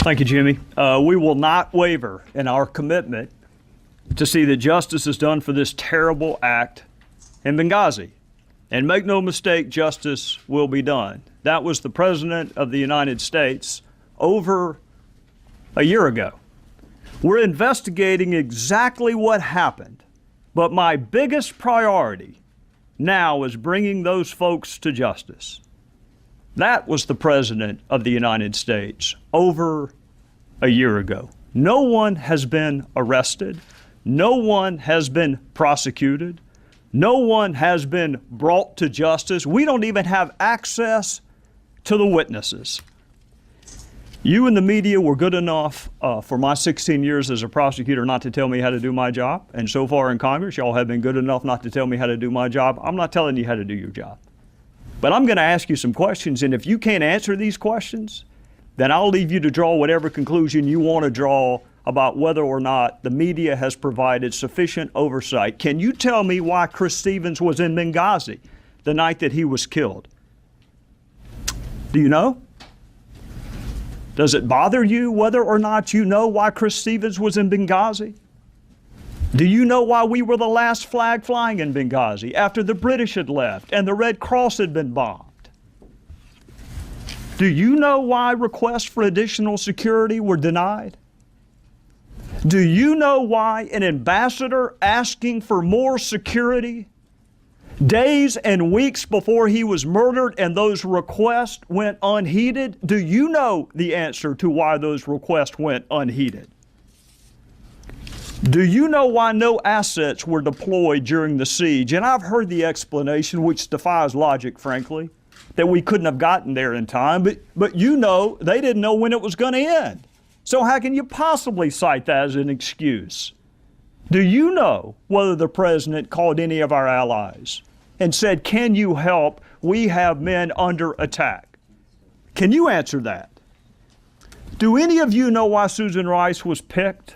Thank you, Jimmy. We will not waver in our commitment to see that justice is done for this terrible act in Benghazi. And make no mistake, justice will be done. That was the President of the United States over a year ago. We're investigating exactly what happened, but my biggest priority now is bringing those folks to justice. That was the President of the United States over a year ago. No one has been arrested. No one has been prosecuted. No one has been brought to justice. We don't even have access to the witnesses. You and the media were good enough for my 16 years as a prosecutor not to tell me how to do my job. And so far in Congress, y'all have been good enough not to tell me how to do my job. I'm not telling you how to do your job. But I'm going to ask you some questions, and if you can't answer these questions, then I'll leave you to draw whatever conclusion you want to draw about whether or not the media has provided sufficient oversight. Can you tell me why Chris Stevens was in Benghazi the night that he was killed? Do you know? Does it bother you whether or not you know why Chris Stevens was in Benghazi? Do you know why we were the last flag flying in Benghazi after the British had left and the Red Cross had been bombed? Do you know why requests for additional security were denied? Do you know why an ambassador asking for more security days and weeks before he was murdered and those requests went unheeded? Do you know the answer to why those requests went unheeded? Do you know why no assets were deployed during the siege? And I've heard the explanation, which defies logic, frankly, that we couldn't have gotten there in time, but you know they didn't know when it was going to end. So how can you possibly cite that as an excuse? Do you know whether the president called any of our allies and said, can you help? We have men under attack. Can you answer that? Do any of you know why Susan Rice was picked?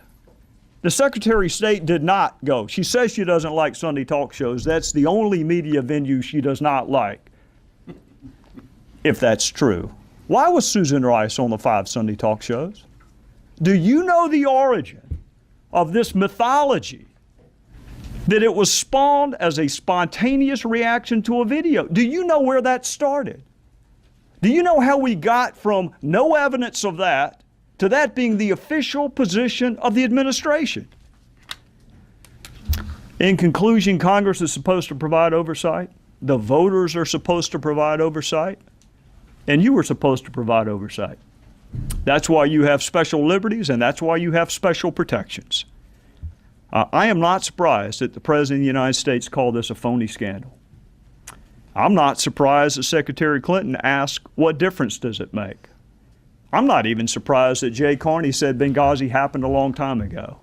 The Secretary of State did not go. She says she doesn't like Sunday talk shows. That's the only media venue she does not like, if that's true. Why was Susan Rice on the 5 Sunday talk shows? Do you know the origin of this mythology that it was spawned as a spontaneous reaction to a video? Do you know where that started? Do you know how we got from no evidence of that to that being the official position of the administration? In conclusion, Congress is supposed to provide oversight. The voters are supposed to provide oversight. And you were supposed to provide oversight. That's why you have special liberties, and that's why you have special protections. I am not surprised that the President of the United States called this a phony scandal. I'm not surprised that Secretary Clinton asked, what difference does it make? I'm not even surprised that Jay Carney said Benghazi happened a long time ago.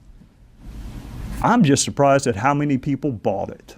I'm just surprised at how many people bought it.